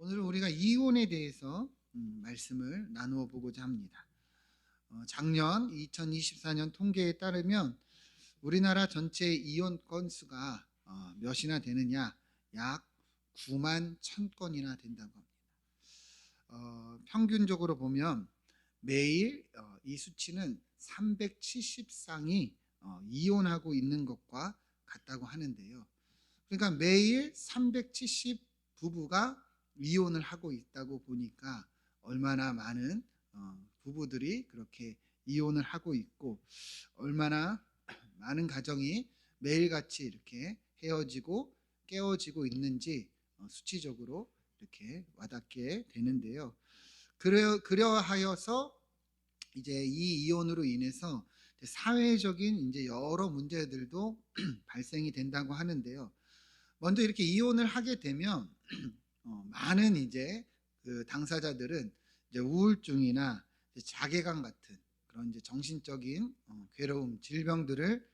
오늘은 우리가 이혼에 대해서 말씀을 나누어 보고자 합니다. 작년 2024년 통계에 따르면 우리나라 전체 이혼 건수가 몇이나 되느냐? 약 9만 1천 건이나 된다고 합니다. 평균적으로 보면 매일 이 수치는 370쌍이 이혼하고 있는 것과 같다고 하는데요. 그러니까 매일 370 부부가 이혼을 하고 있다고 보니까 얼마나 많은 부부들이 그렇게 이혼을 하고 있고 얼마나 많은 가정이 매일같이 이렇게 헤어지고 깨어지고 있는지 수치적으로 이렇게 와닿게 되는데요. 그러하여서 이제 이 이혼으로 인해서 사회적인 이제 여러 문제들도 발생이 된다고 하는데요. 먼저 이렇게 이혼을 하게 되면 많은 이제 그 당사자들은 이제 우울증이나 이제 자괴감 같은 그런 이제 정신적인 괴로움, 질병들을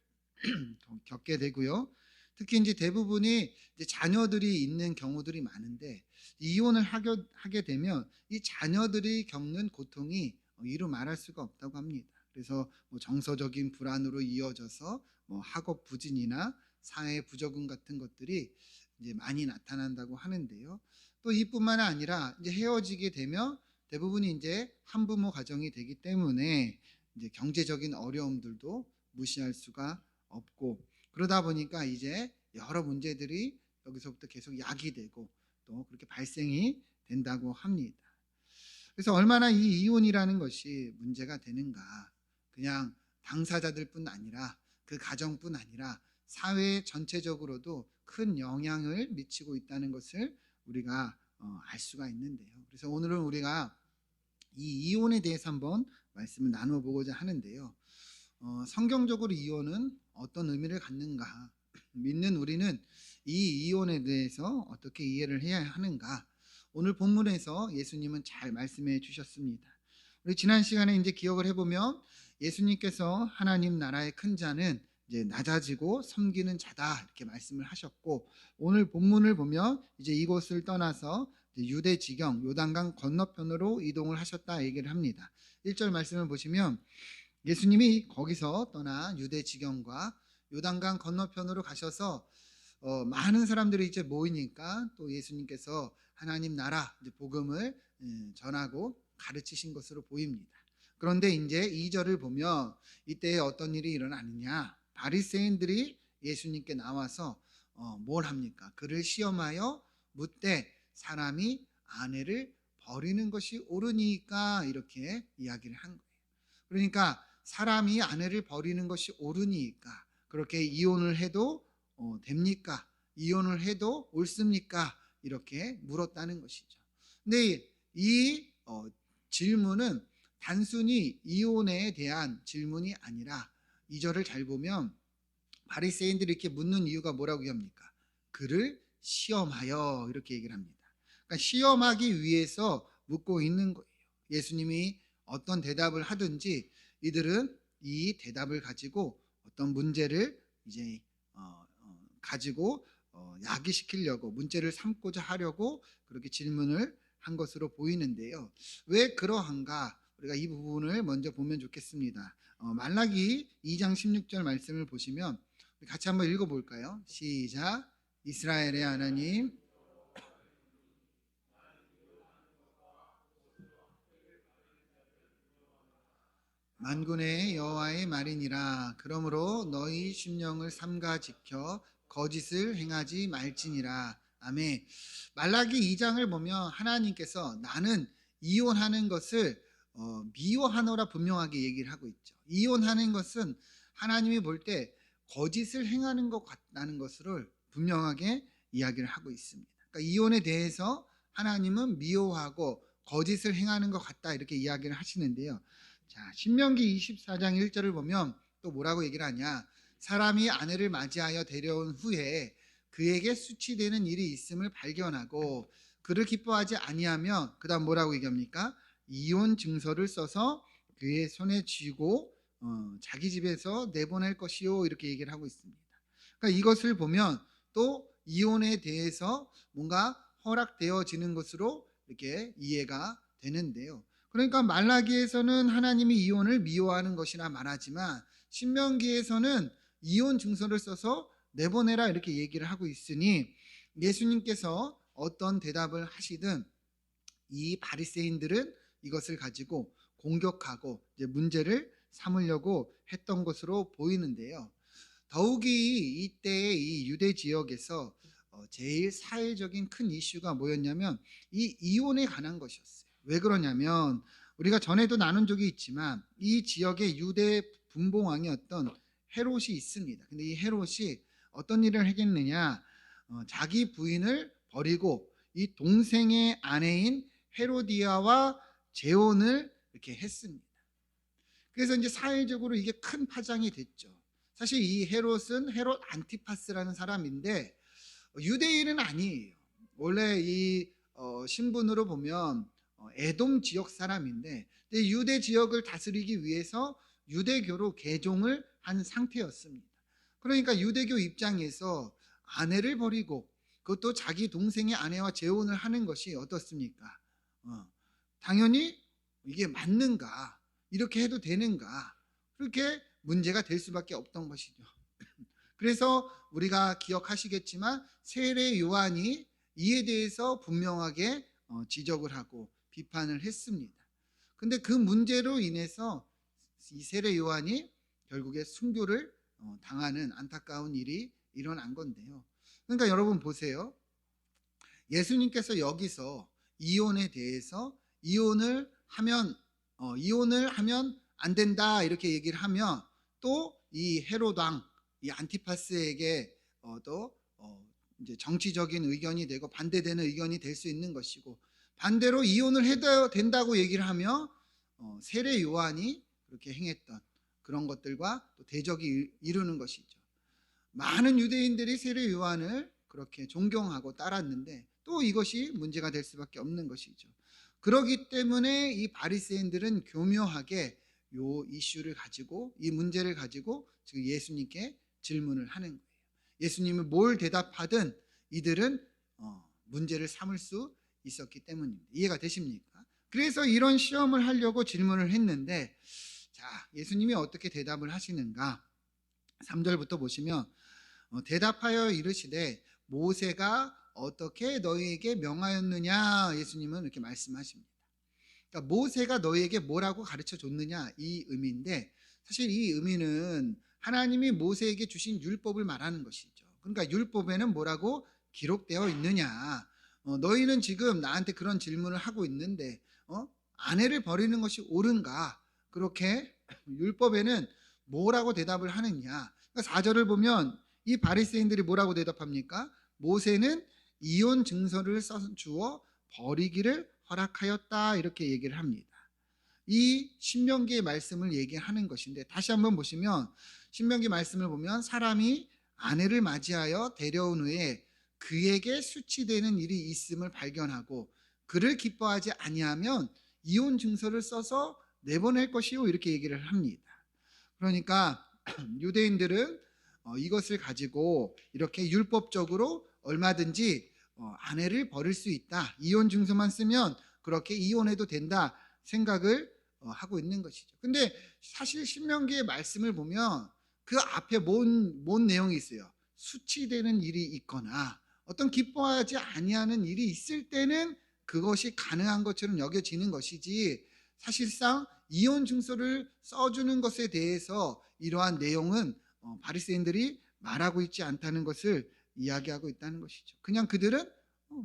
겪게 되고요. 특히 이제 대부분이 이제 자녀들이 있는 경우들이 많은데 이혼을 하게 되면 이 자녀들이 겪는 고통이 이루 말할 수가 없다고 합니다. 그래서 뭐 정서적인 불안으로 이어져서 뭐 학업 부진이나 사회 부적응 같은 것들이 이제 많이 나타난다고 하는데요. 또 이뿐만 아니라 이제 헤어지게 되면 대부분이 이제 한부모 가정이 되기 때문에 이제 경제적인 어려움들도 무시할 수가 없고 그러다 보니까 이제 여러 문제들이 여기서부터 계속 야기되고 또 그렇게 발생이 된다고 합니다. 그래서 얼마나 이 이혼이라는 것이 문제가 되는가? 그냥 당사자들뿐 아니라 그 가정뿐 아니라 사회 전체적으로도 큰 영향을 미치고 있다는 것을 우리가 알 수가 있는데요. 그래서 오늘은 우리가 이 이혼에 대해서 한번 말씀을 나누어 보고자 하는데요. 성경적으로 이혼은 어떤 의미를 갖는가? 믿는 우리는 이 이혼에 대해서 어떻게 이해를 해야 하는가? 오늘 본문에서 예수님은 잘 말씀해 주셨습니다. 우리 지난 시간에 이제 기억을 해보면 예수님께서 하나님 나라의 큰 자는 이제 낮아지고 섬기는 자다 이렇게 말씀을 하셨고 오늘 본문을 보면 이제 이곳을 떠나서 유대 지경 요단강 건너편으로 이동을 하셨다 얘기를 합니다. 1절 말씀을 보시면 예수님이 거기서 떠나 유대 지경과 요단강 건너편으로 가셔서 많은 사람들이 이제 모이니까 또 예수님께서 하나님 나라 복음을 전하고 가르치신 것으로 보입니다. 그런데 이제 2절을 보면 이때 어떤 일이 일어나느냐? 바리새인들이 예수님께 나와서 뭘 합니까? 그를 시험하여 묻되 사람이 아내를 버리는 것이 옳으니까 이렇게 이야기를 한 거예요. 그러니까 사람이 아내를 버리는 것이 옳으니까 그렇게 이혼을 해도 됩니까? 이혼을 해도 옳습니까? 이렇게 물었다는 것이죠. 근데 이 질문은 단순히 이혼에 대한 질문이 아니라 2절을 잘 보면 바리새인들이 이렇게 묻는 이유가 뭐라고 합니까? 그를 시험하여 이렇게 얘기를 합니다. 그러니까 시험하기 위해서 묻고 있는 거예요. 예수님이 어떤 대답을 하든지 이들은 이 대답을 가지고 어떤 문제를 이제 가지고 야기시키려고 문제를 삼고자 하려고 그렇게 질문을 한 것으로 보이는데요. 왜 그러한가? 우리가 이 부분을 먼저 보면 좋겠습니다. 말라기 2장 16절 말씀을 보시면 우리 같이 한번 읽어볼까요? 시작. 이스라엘의 하나님 만군의 여호와의 말이니라. 그러므로 너희 심령을 삼가 지켜 거짓을 행하지 말지니라. 아멘. 말라기 2장을 보면 하나님께서 나는 이혼하는 것을 미워하노라 분명하게 얘기를 하고 있죠. 이혼하는 것은 하나님이 볼 때 거짓을 행하는 것 같다는 것을 분명하게 이야기를 하고 있습니다. 그러니까 이혼에 대해서 하나님은 미워하고 거짓을 행하는 것 같다 이렇게 이야기를 하시는데요. 자, 신명기 24장 1절을 보면 또 뭐라고 얘기를 하냐? 사람이 아내를 맞이하여 데려온 후에 그에게 수치되는 일이 있음을 발견하고 그를 기뻐하지 아니하면 그다음 뭐라고 얘기합니까? 이혼 증서를 써서 그의 손에 쥐고 자기 집에서 내보낼 것이요 이렇게 얘기를 하고 있습니다. 그러니까 이것을 보면 또 이혼에 대해서 뭔가 허락되어지는 것으로 이렇게 이해가 되는데요. 그러니까 말라기에서는 하나님이 이혼을 미워하는 것이라 말하지만 신명기에서는 이혼 증서를 써서 내보내라 이렇게 얘기를 하고 있으니 예수님께서 어떤 대답을 하시든 이 바리새인들은 이것을 가지고 공격하고 이제 문제를 삼으려고 했던 것으로 보이는데요. 더욱이 이때의 이 유대 지역에서 제일 사회적인 큰 이슈가 뭐였냐면 이 이혼에 관한 것이었어요. 왜 그러냐면 우리가 전에도 나눈 적이 있지만 이 지역에 유대 분봉왕이었던 헤롯이 있습니다. 근데 이 헤롯이 어떤 일을 하겠느냐, 자기 부인을 버리고 이 동생의 아내인 헤로디아와 재혼을 이렇게 했습니다. 그래서 이제 사회적으로 이게 큰 파장이 됐죠. 사실 이 헤롯은 헤롯 안티파스라는 사람인데 유대인은 아니에요. 원래 이 신분으로 보면 에돔 지역 사람인데 유대 지역을 다스리기 위해서 유대교로 개종을 한 상태였습니다. 그러니까 유대교 입장에서 아내를 버리고 그것도 자기 동생의 아내와 재혼을 하는 것이 어떻습니까? 당연히 이게 맞는가? 이렇게 해도 되는가? 그렇게 문제가 될 수밖에 없던 것이죠. 그래서 우리가 기억하시겠지만 세례 요한이 이에 대해서 분명하게 지적을 하고 비판을 했습니다. 근데 그 문제로 인해서 이 세례 요한이 결국에 순교를 당하는 안타까운 일이 일어난 건데요. 그러니까 여러분 보세요. 예수님께서 여기서 이혼에 대해서 이혼을 하면 안 된다 이렇게 얘기를 하면 또 이 헤롯 왕, 이 안티파스에게 또 이제 정치적인 의견이 되고 반대되는 의견이 될 수 있는 것이고 반대로 이혼을 해도 된다고 얘기를 하며 세례 요한이 그렇게 행했던 그런 것들과 또 대적이 이루는 것이죠. 많은 유대인들이 세례 요한을 그렇게 존경하고 따랐는데 또 이것이 문제가 될 수밖에 없는 것이죠. 그렇기 때문에 이 바리새인들은 교묘하게 요 이슈를 가지고 이 문제를 가지고 지금 예수님께 질문을 하는 거예요. 예수님이 뭘 대답하든 이들은 문제를 삼을 수 있었기 때문입니다. 이해가 되십니까? 그래서 이런 시험을 하려고 질문을 했는데 자, 예수님이 어떻게 대답을 하시는가? 3절부터 보시면 대답하여 이르시되 모세가 어떻게 너희에게 명하였느냐? 예수님은 이렇게 말씀하십니다. 그러니까 모세가 너희에게 뭐라고 가르쳐 줬느냐 이 의미인데 사실 이 의미는 하나님이 모세에게 주신 율법을 말하는 것이죠. 그러니까 율법에는 뭐라고 기록되어 있느냐? 너희는 지금 나한테 그런 질문을 하고 있는데 아내를 버리는 것이 옳은가? 그렇게 율법에는 뭐라고 대답을 하느냐? 그러니까 4절을 보면 이 바리새인들이 뭐라고 대답합니까? 모세는 이혼 증서를 써주어 버리기를 허락하였다 이렇게 얘기를 합니다. 이 신명기의 말씀을 얘기하는 것인데 다시 한번 보시면 신명기 말씀을 보면 사람이 아내를 맞이하여 데려온 후에 그에게 수치되는 일이 있음을 발견하고 그를 기뻐하지 아니하면 이혼 증서를 써서 내보낼 것이요 이렇게 얘기를 합니다. 그러니까 유대인들은 이것을 가지고 이렇게 율법적으로 얼마든지 아내를 버릴 수 있다. 이혼 증서만 쓰면 그렇게 이혼해도 된다 생각을 하고 있는 것이죠. 근데 사실 신명기의 말씀을 보면 그 앞에 뭔 내용이 있어요. 수치되는 일이 있거나 어떤 기뻐하지 아니하는 일이 있을 때는 그것이 가능한 것처럼 여겨지는 것이지 사실상 이혼 증서를 써주는 것에 대해서 이러한 내용은 바리새인들이 말하고 있지 않다는 것을 이야기하고 있다는 것이죠. 그냥 그들은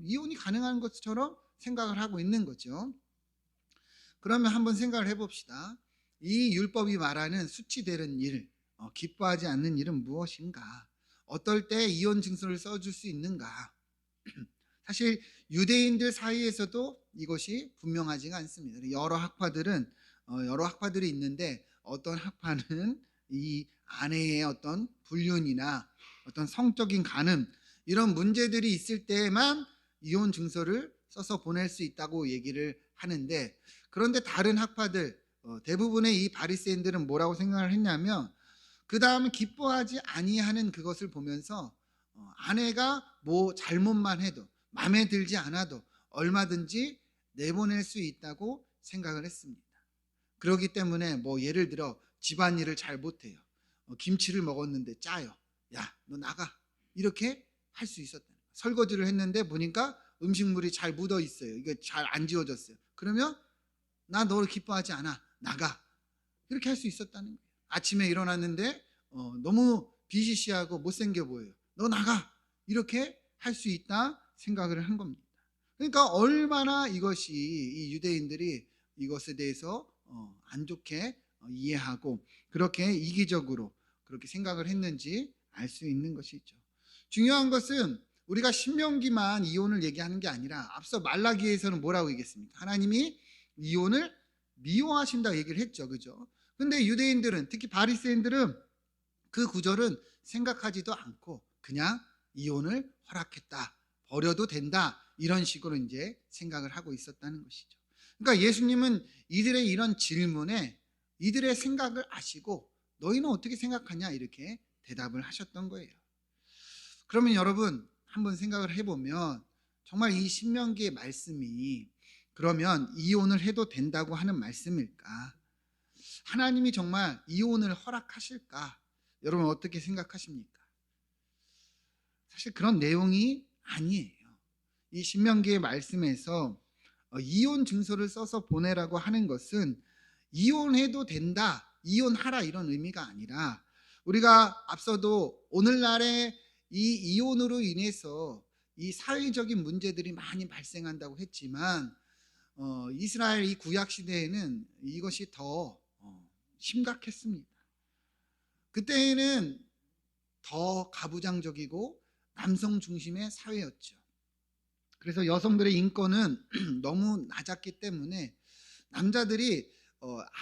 이혼이 가능한 것처럼 생각을 하고 있는 거죠. 그러면 한번 생각을 해봅시다. 이 율법이 말하는 수치되는 일, 기뻐하지 않는 일은 무엇인가? 어떨 때 이혼 증서를 써줄 수 있는가? 사실 유대인들 사이에서도 이것이 분명하지가 않습니다. 여러 학파들이 있는데 어떤 학파는 이 아내의 어떤 불륜이나 어떤 성적인 간음 이런 문제들이 있을 때만 이혼 증서를 써서 보낼 수 있다고 얘기를 하는데 그런데 다른 학파들 대부분의 이 바리새인들은 뭐라고 생각을 했냐면 그 다음 기뻐하지 아니하는 그것을 보면서 아내가 뭐 잘못만 해도 마음에 들지 않아도 얼마든지 내보낼 수 있다고 생각을 했습니다. 그렇기 때문에 뭐 예를 들어 집안일을 잘 못해요. 김치를 먹었는데 짜요. 야, 너 나가. 이렇게 할 수 있었다. 설거지를 했는데 보니까 음식물이 잘 묻어 있어요. 이게 잘 안 지워졌어요. 그러면 나 너를 기뻐하지 않아. 나가. 이렇게 할 수 있었다는 거예요. 아침에 일어났는데 너무 비시시하고 못생겨 보여요. 너 나가. 이렇게 할 수 있다 생각을 한 겁니다. 그러니까 얼마나 이것이 이 유대인들이 이것에 대해서 안 좋게 이해하고 그렇게 이기적으로 그렇게 생각을 했는지 알 수 있는 것이죠. 중요한 것은 우리가 신명기만 이혼을 얘기하는 게 아니라 앞서 말라기에서는 뭐라고 얘기했습니까? 하나님이 이혼을 미워하신다 얘기를 했죠. 그죠? 근데 유대인들은, 특히 바리새인들은 그 구절은 생각하지도 않고 그냥 이혼을 허락했다. 버려도 된다. 이런 식으로 이제 생각을 하고 있었다는 것이죠. 그러니까 예수님은 이들의 이런 질문에 이들의 생각을 아시고 너희는 어떻게 생각하냐 이렇게 대답을 하셨던 거예요. 그러면 여러분 한번 생각을 해보면 정말 이 신명기의 말씀이 그러면 이혼을 해도 된다고 하는 말씀일까? 하나님이 정말 이혼을 허락하실까? 여러분 어떻게 생각하십니까? 사실 그런 내용이 아니에요. 이 신명기의 말씀에서 이혼 증서를 써서 보내라고 하는 것은 이혼해도 된다, 이혼하라 이런 의미가 아니라 우리가 앞서도 오늘날의 이 이혼으로 인해서 이 사회적인 문제들이 많이 발생한다고 했지만 이스라엘 이 구약 시대에는 이것이 더 심각했습니다. 그때에는 더 가부장적이고 남성 중심의 사회였죠. 그래서 여성들의 인권은 너무 낮았기 때문에 남자들이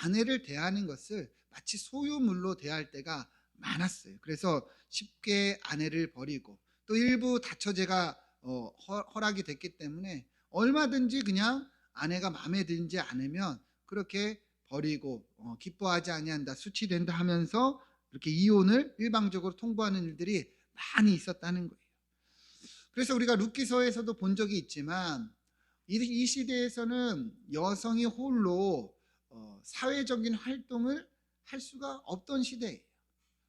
아내를 대하는 것을 마치 소유물로 대할 때가 많았어요. 그래서 쉽게 아내를 버리고 또 일부 다처제가 허락이 됐기 때문에 얼마든지 그냥 아내가 마음에 들지 않으면 그렇게 버리고 기뻐하지 아니한다, 수치된다 하면서 이렇게 이혼을 일방적으로 통보하는 일들이 많이 있었다는 거예요. 그래서 우리가 룻기서에서도 본 적이 있지만 이 시대에서는 여성이 홀로 사회적인 활동을 할 수가 없던 시대예요.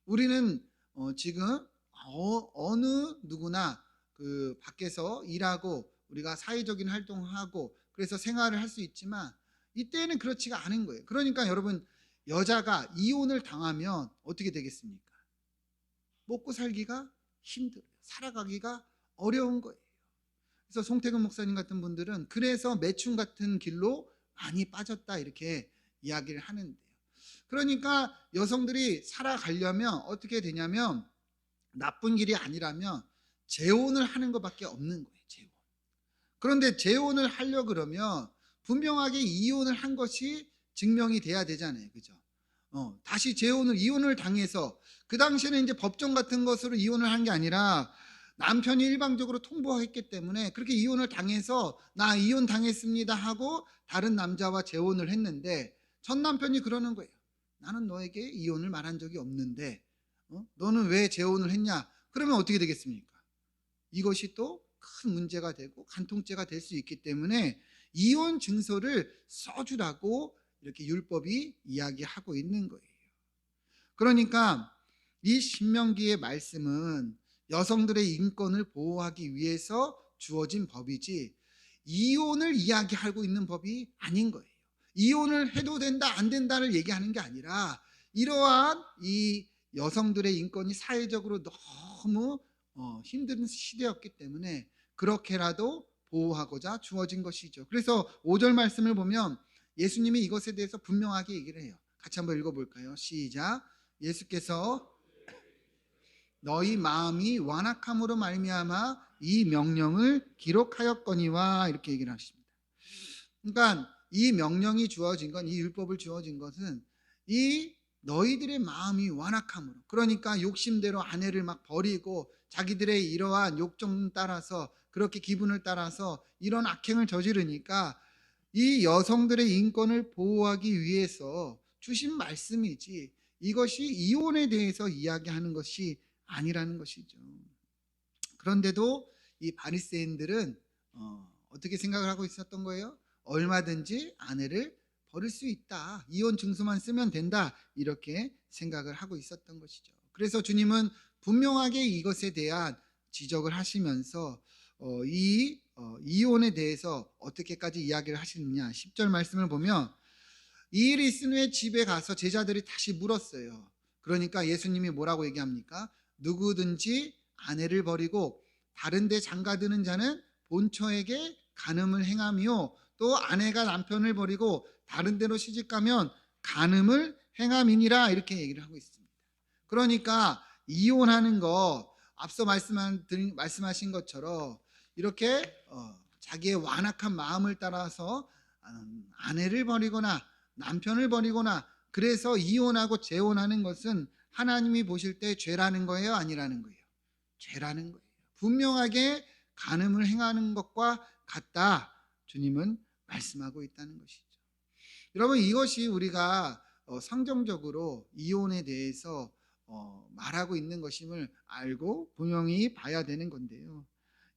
우리는 지금 어느 누구나 그 밖에서 일하고 우리가 사회적인 활동하고 그래서 생활을 할 수 있지만 이때는 그렇지가 않은 거예요. 그러니까 여러분 여자가 이혼을 당하면 어떻게 되겠습니까? 먹고 살기가 힘들어요. 살아가기가 어려운 거예요. 그래서 송태근 목사님 같은 분들은 그래서 매춘 같은 길로 많이 빠졌다 이렇게 이야기를 하는데요. 그러니까 여성들이 살아가려면 어떻게 되냐면 나쁜 길이 아니라면 재혼을 하는 것밖에 없는 거예요. 재혼. 그런데 재혼을 하려 그러면 분명하게 이혼을 한 것이 증명이 돼야 되잖아요. 그죠? 다시 이혼을 당해서 그 당시에는 이제 법정 같은 것으로 이혼을 한 게 아니라 남편이 일방적으로 통보했기 때문에 그렇게 이혼을 당해서 나 이혼 당했습니다 하고 다른 남자와 재혼을 했는데 전 남편이 그러는 거예요. 나는 너에게 이혼을 말한 적이 없는데 너는 왜 재혼을 했냐? 그러면 어떻게 되겠습니까? 이것이 또 큰 문제가 되고 간통죄가 될 수 있기 때문에 이혼 증서를 써주라고 이렇게 율법이 이야기하고 있는 거예요. 그러니까 이 신명기의 말씀은 여성들의 인권을 보호하기 위해서 주어진 법이지 이혼을 이야기하고 있는 법이 아닌 거예요. 이혼을 해도 된다 안 된다를 얘기하는 게 아니라 이러한 이 여성들의 인권이 사회적으로 너무 힘든 시대였기 때문에 그렇게라도 보호하고자 주어진 것이죠. 그래서 5절 말씀을 보면 예수님이 이것에 대해서 분명하게 얘기를 해요. 같이 한번 읽어볼까요? 시작. 예수께서 너희 마음이 완악함으로 말미암아 이 명령을 기록하였거니와 이렇게 얘기를 하십니다. 그러니까 이 명령이 주어진 건, 이 율법을 주어진 것은 이 너희들의 마음이 완악함으로, 그러니까 욕심대로 아내를 막 버리고 자기들의 이러한 욕정 따라서 그렇게 기분을 따라서 이런 악행을 저지르니까 이 여성들의 인권을 보호하기 위해서 주신 말씀이지 이것이 이혼에 대해서 이야기하는 것이 아니라는 것이죠. 그런데도 이 바리새인들은 어떻게 생각을 하고 있었던 거예요? 얼마든지 아내를 버릴 수 있다. 이혼 증서만 쓰면 된다. 이렇게 생각을 하고 있었던 것이죠. 그래서 주님은 분명하게 이것에 대한 지적을 하시면서 이혼에 대해서 어떻게까지 이야기를 하시느냐. 10절 말씀을 보면 이 일이 있은 후에 집에 가서 제자들이 다시 물었어요. 그러니까 예수님이 뭐라고 얘기합니까? 누구든지 아내를 버리고 다른 데 장가드는 자는 본처에게 간음을 행하며 또 아내가 남편을 버리고 다른 데로 시집가면 간음을 행함이니라 이렇게 얘기를 하고 있습니다. 그러니까 이혼하는 거 앞서 말씀하신 것처럼 이렇게 자기의 완악한 마음을 따라서 아내를 버리거나 남편을 버리거나 그래서 이혼하고 재혼하는 것은 하나님이 보실 때 죄라는 거예요? 아니라는 거예요? 죄라는 거예요. 분명하게 간음을 행하는 것과 같다. 주님은 말씀하고 있다는 것이죠. 여러분 이것이 우리가 성경적으로 이혼에 대해서 말하고 있는 것임을 알고 분명히 봐야 되는 건데요.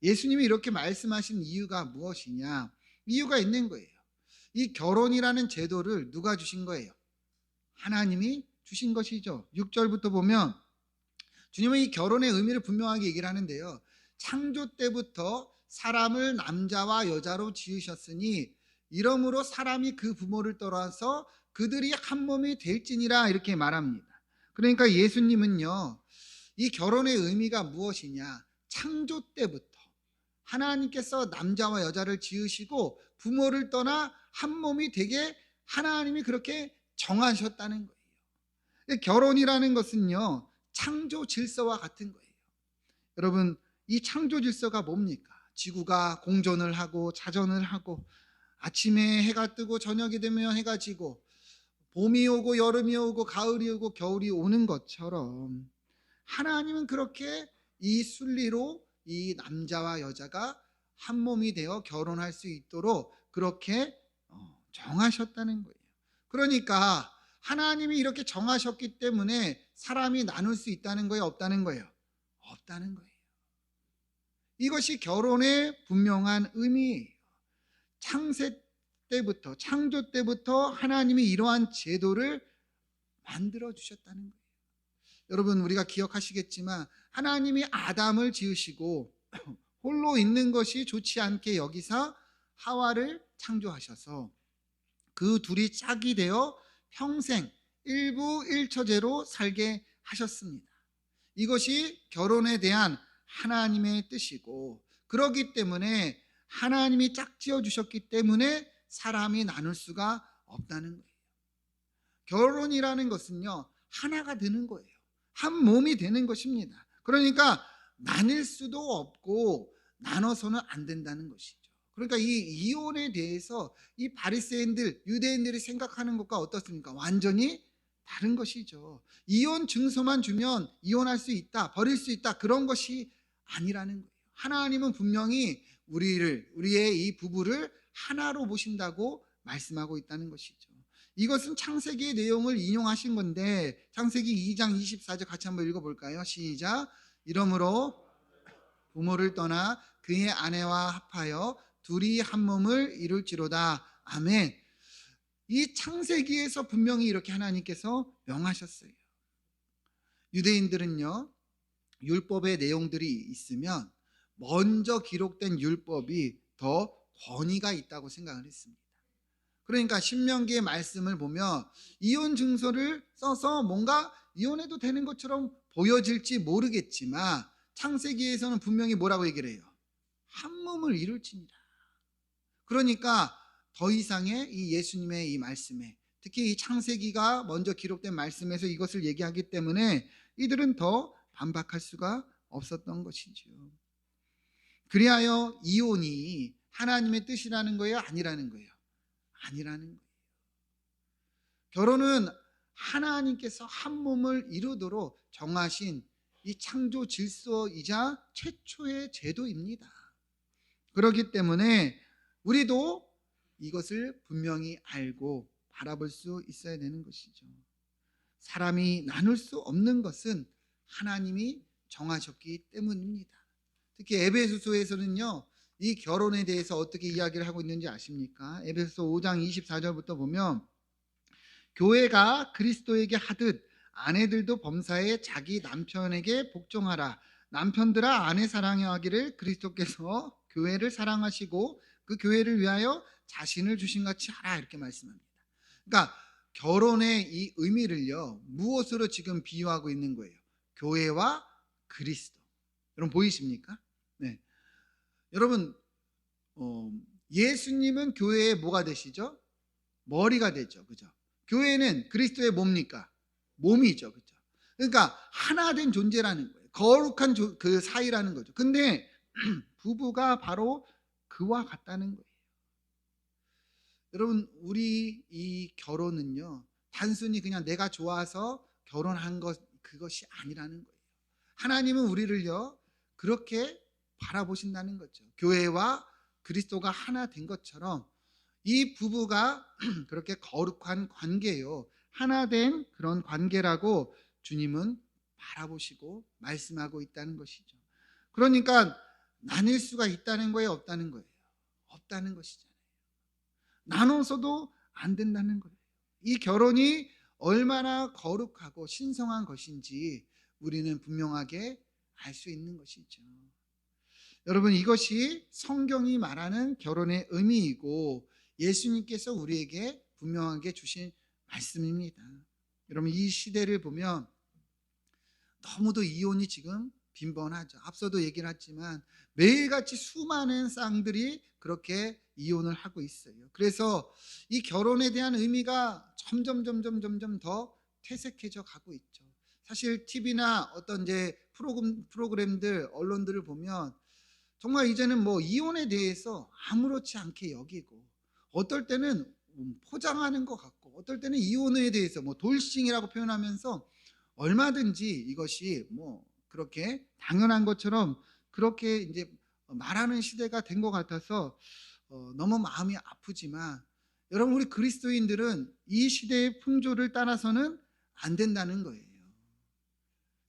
예수님이 이렇게 말씀하신 이유가 무엇이냐? 이유가 있는 거예요. 이 결혼이라는 제도를 누가 주신 거예요? 하나님이 주신 것이죠. 6절부터 보면 주님은 이 결혼의 의미를 분명하게 얘기를 하는데요. 창조 때부터 사람을 남자와 여자로 지으셨으니 이러므로 사람이 그 부모를 떠나서 그들이 한 몸이 될지니라 이렇게 말합니다. 그러니까 예수님은요, 이 결혼의 의미가 무엇이냐? 창조 때부터 하나님께서 남자와 여자를 지으시고 부모를 떠나 한 몸이 되게 하나님이 그렇게 정하셨다는 거예요. 결혼이라는 것은요, 창조 질서와 같은 거예요. 여러분, 이 창조 질서가 뭡니까? 지구가 공전을 하고 자전을 하고 아침에 해가 뜨고 저녁이 되면 해가 지고 봄이 오고 여름이 오고 가을이 오고 겨울이 오는 것처럼 하나님은 그렇게 이 순리로 이 남자와 여자가 한 몸이 되어 결혼할 수 있도록 그렇게 정하셨다는 거예요. 그러니까 하나님이 이렇게 정하셨기 때문에 사람이 나눌 수 있다는 거예요? 없다는 거예요? 없다는 거예요. 이것이 결혼의 분명한 의미예요. 창조 때부터 하나님이 이러한 제도를 만들어 주셨다는 거예요. 여러분 우리가 기억하시겠지만 하나님이 아담을 지으시고 홀로 있는 것이 좋지 않게 여기사 하와를 창조하셔서 그 둘이 짝이 되어 평생 일부일처제로 살게 하셨습니다. 이것이 결혼에 대한 하나님의 뜻이고 그렇기 때문에 하나님이 짝지어 주셨기 때문에 사람이 나눌 수가 없다는 거예요. 결혼이라는 것은요 하나가 되는 거예요. 한 몸이 되는 것입니다. 그러니까 나눌 수도 없고 나눠서는 안 된다는 것이죠. 그러니까 이 이혼에 대해서 이 바리새인들 유대인들이 생각하는 것과 어떻습니까? 완전히 다른 것이죠. 이혼 증서만 주면 이혼할 수 있다, 버릴 수 있다 그런 것이 아니라는 거예요. 하나님은 분명히 우리의 이 부부를 하나로 보신다고 말씀하고 있다는 것이죠. 이것은 창세기의 내용을 인용하신 건데 창세기 2장 24절 같이 한번 읽어볼까요? 시작. 이러므로 부모를 떠나 그의 아내와 합하여 둘이 한 몸을 이룰지로다. 아멘. 이 창세기에서 분명히 이렇게 하나님께서 명하셨어요. 유대인들은요 율법의 내용들이 있으면 먼저 기록된 율법이 더 권위가 있다고 생각을 했습니다. 그러니까 신명기의 말씀을 보면 이혼 증서를 써서 뭔가 이혼해도 되는 것처럼 보여질지 모르겠지만 창세기에서는 분명히 뭐라고 얘기를 해요? 한 몸을 이룰지니라. 그러니까 더 이상의 이 예수님의 이 말씀에 특히 이 창세기가 먼저 기록된 말씀에서 이것을 얘기하기 때문에 이들은 더 반박할 수가 없었던 것이죠. 그리하여 이혼이 하나님의 뜻이라는 거예요? 아니라는 거예요? 아니라는 거예요. 결혼은 하나님께서 한 몸을 이루도록 정하신 이 창조 질서이자 최초의 제도입니다. 그렇기 때문에 우리도 이것을 분명히 알고 바라볼 수 있어야 되는 것이죠. 사람이 나눌 수 없는 것은 하나님이 정하셨기 때문입니다. 특히 에베소서에서는요 이 결혼에 대해서 어떻게 이야기를 하고 있는지 아십니까? 에베소서 5장 24절부터 보면 교회가 그리스도에게 하듯 아내들도 범사에 자기 남편에게 복종하라. 남편들아 아내 사랑하기를 그리스도께서 교회를 사랑하시고 그 교회를 위하여 자신을 주신 같이 하라 이렇게 말씀합니다. 그러니까 결혼의 이 의미를요 무엇으로 지금 비유하고 있는 거예요? 교회와 그리스도. 여러분 보이십니까? 네. 여러분 예수님은 교회의 뭐가 되시죠? 머리가 되죠. 그죠? 교회는 그리스도의 뭡니까? 몸이죠. 그죠? 그러니까 하나 된 존재라는 거예요. 거룩한 그 사이라는 거죠. 근데 부부가 바로 그와 같다는 거예요. 여러분 우리 이 결혼은요 단순히 그냥 내가 좋아서 결혼한 것 그것이 아니라는 거예요. 하나님은 우리를요 그렇게 바라보신다는 거죠. 교회와 그리스도가 하나 된 것처럼 이 부부가 그렇게 거룩한 관계요 하나 된 그런 관계라고 주님은 바라보시고 말씀하고 있다는 것이죠. 그러니까 나뉠 수가 있다는 거예요, 없다는 거예요? 없다는 것이잖아요. 나눠서도 안 된다는 거예요. 이 결혼이 얼마나 거룩하고 신성한 것인지 우리는 분명하게 알 수 있는 것이죠. 여러분 이것이 성경이 말하는 결혼의 의미이고 예수님께서 우리에게 분명하게 주신 말씀입니다. 여러분 이 시대를 보면 너무도 이혼이 지금 빈번하죠. 앞서도 얘기를 했지만 매일같이 수많은 쌍들이 그렇게 이혼을 하고 있어요. 그래서 이 결혼에 대한 의미가 점점 더 퇴색해져 가고 있죠. 사실 TV나 어떤 이제 프로그램들 언론들을 보면 정말 이제는 뭐 이혼에 대해서 아무렇지 않게 여기고 어떨 때는 포장하는 것 같고 어떨 때는 이혼에 대해서 뭐 돌싱이라고 표현하면서 얼마든지 이것이 뭐 그렇게 당연한 것처럼 그렇게 이제 말하는 시대가 된 것 같아서 너무 마음이 아프지만 여러분 우리 그리스도인들은 이 시대의 풍조를 따라서는 안 된다는 거예요.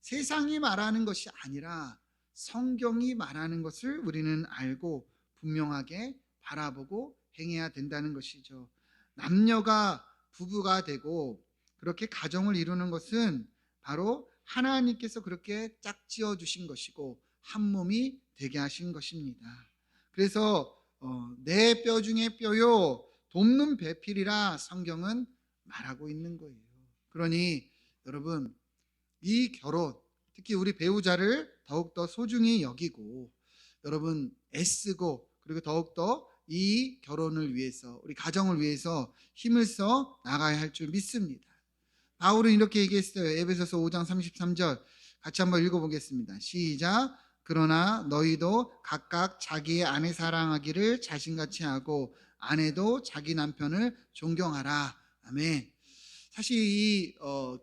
세상이 말하는 것이 아니라 성경이 말하는 것을 우리는 알고 분명하게 바라보고 행해야 된다는 것이죠. 남녀가 부부가 되고 그렇게 가정을 이루는 것은 바로 하나님께서 그렇게 짝지어 주신 것이고 한 몸이 되게 하신 것입니다. 그래서 내 뼈 중에 뼈요 돕는 배필이라 성경은 말하고 있는 거예요. 그러니 여러분 이 결혼 특히 우리 배우자를 더욱더 소중히 여기고 여러분 애쓰고 그리고 더욱더 이 결혼을 위해서 우리 가정을 위해서 힘을 써 나가야 할 줄 믿습니다. 바울은 이렇게 얘기했어요. 에베소서 5장 33절 같이 한번 읽어보겠습니다. 시작. 그러나 너희도 각각 자기의 아내 사랑하기를 자신같이 하고 아내도 자기 남편을 존경하라. 아멘. 사실 이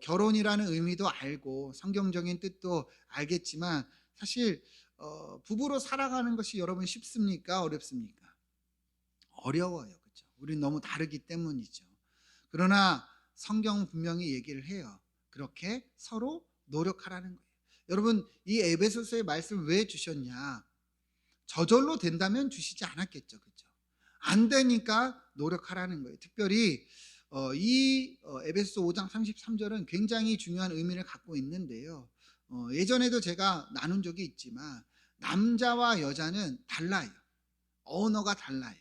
결혼이라는 의미도 알고 성경적인 뜻도 알겠지만 사실 부부로 살아가는 것이 여러분 쉽습니까? 어렵습니까? 어려워요. 그렇죠? 우린 너무 다르기 때문이죠. 그러나 성경은 분명히 얘기를 해요. 그렇게 서로 노력하라는 거예요. 여러분 이 에베소서의 말씀을 왜 주셨냐? 저절로 된다면 주시지 않았겠죠. 그렇죠? 안 되니까 노력하라는 거예요. 특별히 이 에베소서 5장 33절은 굉장히 중요한 의미를 갖고 있는데요. 예전에도 제가 나눈 적이 있지만 남자와 여자는 달라요. 언어가 달라요.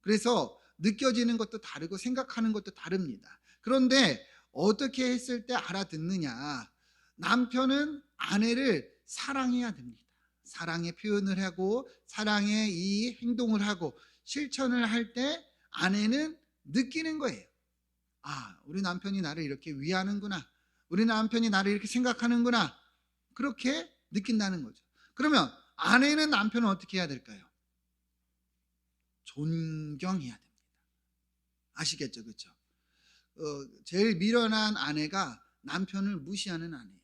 그래서 느껴지는 것도 다르고 생각하는 것도 다릅니다. 그런데 어떻게 했을 때 알아듣느냐? 남편은 아내를 사랑해야 됩니다. 사랑의 표현을 하고 사랑의 이 행동을 하고 실천을 할 때 아내는 느끼는 거예요. 아, 우리 남편이 나를 이렇게 위하는구나. 우리 남편이 나를 이렇게 생각하는구나. 그렇게 느낀다는 거죠. 그러면 아내는 남편을 어떻게 해야 될까요? 존경해야 됩니다. 아시겠죠? 그렇죠? 제일 미련한 아내가 남편을 무시하는 아내예요.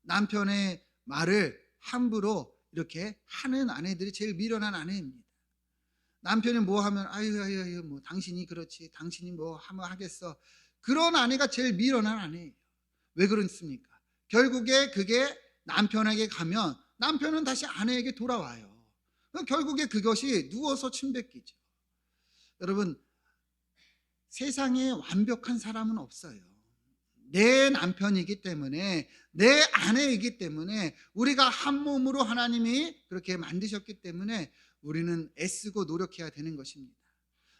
남편의 말을 함부로 이렇게 하는 아내들이 제일 미련한 아내입니다. 남편이 뭐 하면 아유 뭐 당신이 그렇지 당신이 뭐 하면 하겠어. 그런 아내가 제일 미련한 아내예요. 왜 그렇습니까? 결국에 그게 남편에게 가면 남편은 다시 아내에게 돌아와요. 결국에 그것이 누워서 침 뱉기죠. 여러분, 세상에 완벽한 사람은 없어요. 내 남편이기 때문에, 내 아내이기 때문에, 우리가 한 몸으로 하나님이 그렇게 만드셨기 때문에 우리는 애쓰고 노력해야 되는 것입니다.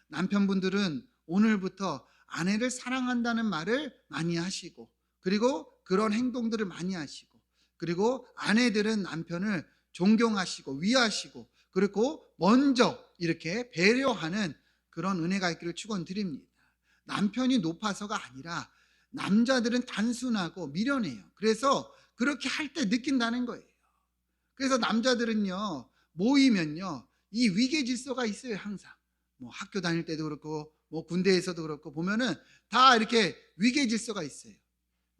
남편분들은 오늘부터 아내를 사랑한다는 말을 많이 하시고, 그리고 그런 행동들을 많이 하시고, 그리고 아내들은 남편을 존경하시고 위하시고, 그리고 먼저 이렇게 배려하는 그런 은혜가 있기를 축원드립니다. 남편이 높아서가 아니라 남자들은 단순하고 미련해요. 그래서 그렇게 할 때 느낀다는 거예요. 그래서 남자들은요, 모이면요, 이 위계 질서가 있어요. 항상 뭐 학교 다닐 때도 그렇고 뭐 군대에서도 그렇고 보면은 다 이렇게 위계 질서가 있어요.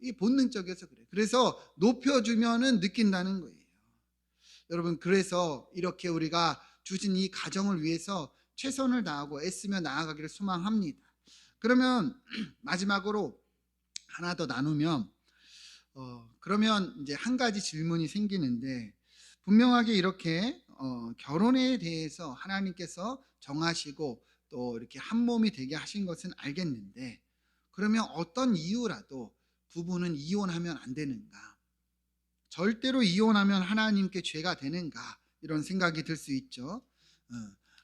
이 본능적이어서 그래요. 그래서 높여주면은 느낀다는 거예요. 여러분, 그래서 이렇게 우리가 주신 이 가정을 위해서 최선을 다하고 애쓰며 나아가기를 소망합니다. 그러면 마지막으로 하나 더 나누면, 그러면 이제 한 가지 질문이 생기는데, 분명하게 이렇게 결혼에 대해서 하나님께서 정하시고 또 이렇게 한 몸이 되게 하신 것은 알겠는데, 그러면 어떤 이유라도 부부는 이혼하면 안 되는가? 절대로 이혼하면 하나님께 죄가 되는가? 이런 생각이 들 수 있죠.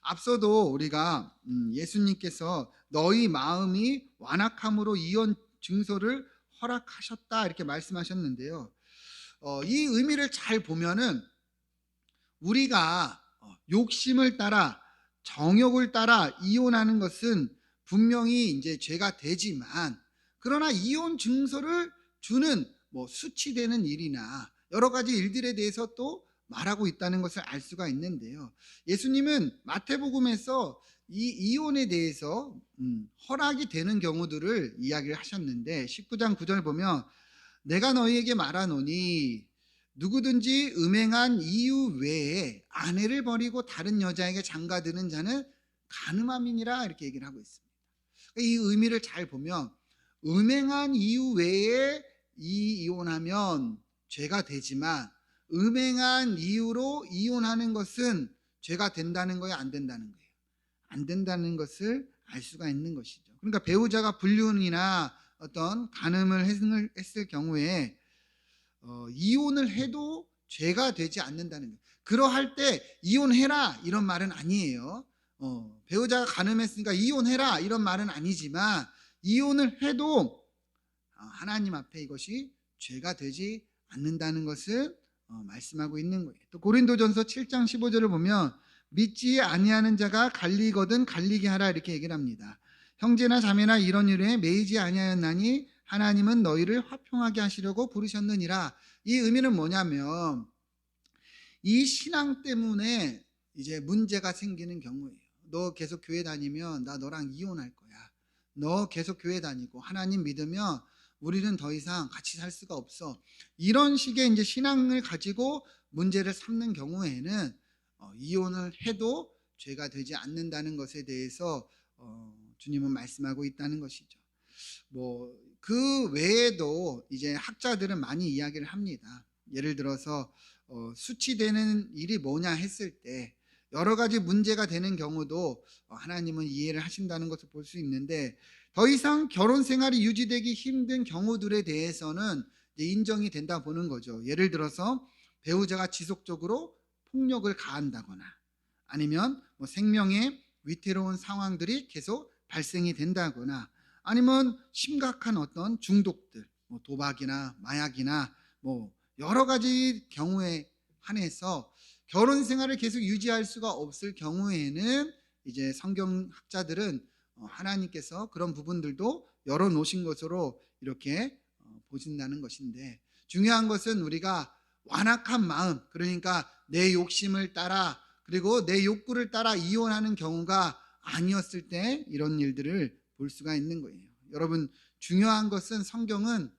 앞서도 우리가 예수님께서 너희 마음이 완악함으로 이혼 증서를 허락하셨다 이렇게 말씀하셨는데요. 이 의미를 잘 보면은 우리가 욕심을 따라 정욕을 따라 이혼하는 것은 분명히 이제 죄가 되지만, 그러나 이혼 증서를 주는 뭐 수치되는 일이나 여러 가지 일들에 대해서 또 말하고 있다는 것을 알 수가 있는데요. 예수님은 마태복음에서 이 이혼에 대해서 허락이 되는 경우들을 이야기를 하셨는데, 19장 9절 보면 내가 너희에게 말하노니 누구든지 음행한 이유 외에 아내를 버리고 다른 여자에게 장가드는 자는 간음함이니라 이렇게 얘기를 하고 있습니다. 이 의미를 잘 보면 음행한 이유 외에 이혼하면 죄가 되지만, 음행한 이유로 이혼하는 것은 죄가 된다는 거예요, 안 된다는 거예요? 안 된다는 것을 알 수가 있는 것이죠. 그러니까 배우자가 불륜이나 어떤 간음을 했을 경우에 이혼을 해도 죄가 되지 않는다는 거예요. 그러할 때 이혼해라 이런 말은 아니에요. 배우자가 간음했으니까 이혼해라 이런 말은 아니지만, 이혼을 해도 하나님 앞에 이것이 죄가 되지 않는다는 것을 말씀하고 있는 거예요. 또 고린도전서 7장 15절을 보면 믿지 아니하는 자가 갈리거든 갈리게 하라 이렇게 얘기를 합니다. 형제나 자매나 이런 일에 매이지 아니하였나니 하나님은 너희를 화평하게 하시려고 부르셨느니라. 이 의미는 뭐냐면, 이 신앙 때문에 이제 문제가 생기는 경우예요. 너 계속 교회 다니면 나 너랑 이혼할 거야. 너 계속 교회 다니고 하나님 믿으면 우리는 더 이상 같이 살 수가 없어. 이런 식의 이제 신앙을 가지고 문제를 삼는 경우에는 이혼을 해도 죄가 되지 않는다는 것에 대해서 주님은 말씀하고 있다는 것이죠. 뭐 그 외에도 이제 학자들은 많이 이야기를 합니다. 예를 들어서 수치되는 일이 뭐냐 했을 때 여러 가지 문제가 되는 경우도 하나님은 이해를 하신다는 것을 볼 수 있는데, 더 이상 결혼 생활이 유지되기 힘든 경우들에 대해서는 인정이 된다 보는 거죠. 예를 들어서 배우자가 지속적으로 폭력을 가한다거나, 아니면 뭐 생명에 위태로운 상황들이 계속 발생이 된다거나, 아니면 심각한 어떤 중독들, 뭐 도박이나 마약이나 뭐 여러 가지 경우에 한해서 결혼 생활을 계속 유지할 수가 없을 경우에는 이제 성경학자들은 하나님께서 그런 부분들도 열어놓으신 것으로 이렇게 보신다는 것인데, 중요한 것은 우리가 완악한 마음, 그러니까 내 욕심을 따라 그리고 내 욕구를 따라 이혼하는 경우가 아니었을 때 이런 일들을 볼 수가 있는 거예요. 여러분, 중요한 것은 성경은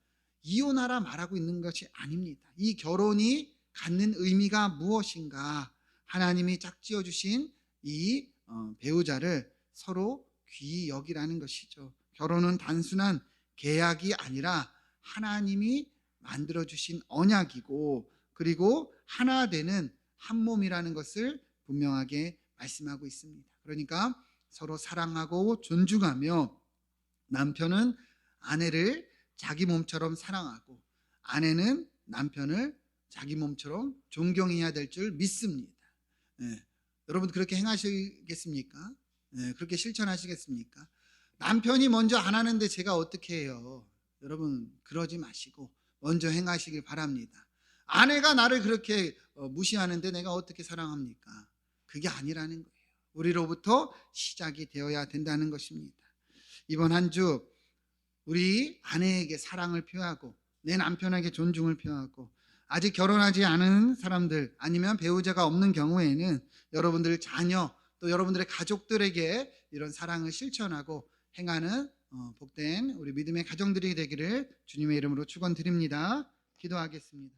이혼하라 말하고 있는 것이 아닙니다. 이 결혼이 갖는 의미가 무엇인가, 하나님이 짝지어 주신 이 배우자를 서로 귀히 여기라는 것이죠. 결혼은 단순한 계약이 아니라 하나님이 만들어 주신 언약이고, 그리고 하나 되는 한 몸이라는 것을 분명하게 말씀하고 있습니다. 그러니까 서로 사랑하고 존중하며 남편은 아내를 자기 몸처럼 사랑하고 아내는 남편을 자기 몸처럼 존경해야 될 줄 믿습니다. 예, 여러분 그렇게 행하시겠습니까? 예, 그렇게 실천하시겠습니까? 남편이 먼저 안 하는데 제가 어떻게 해요? 여러분 그러지 마시고 먼저 행하시길 바랍니다. 아내가 나를 그렇게 무시하는데 내가 어떻게 사랑합니까? 그게 아니라는 거예요. 우리로부터 시작이 되어야 된다는 것입니다. 이번 한 주 우리 아내에게 사랑을 표하고 내 남편에게 존중을 표하고 아직 결혼하지 않은 사람들 아니면 배우자가 없는 경우에는 여러분들 자녀 또 여러분들의 가족들에게 이런 사랑을 실천하고 행하는 복된 우리 믿음의 가정들이 되기를 주님의 이름으로 축원드립니다. 기도하겠습니다.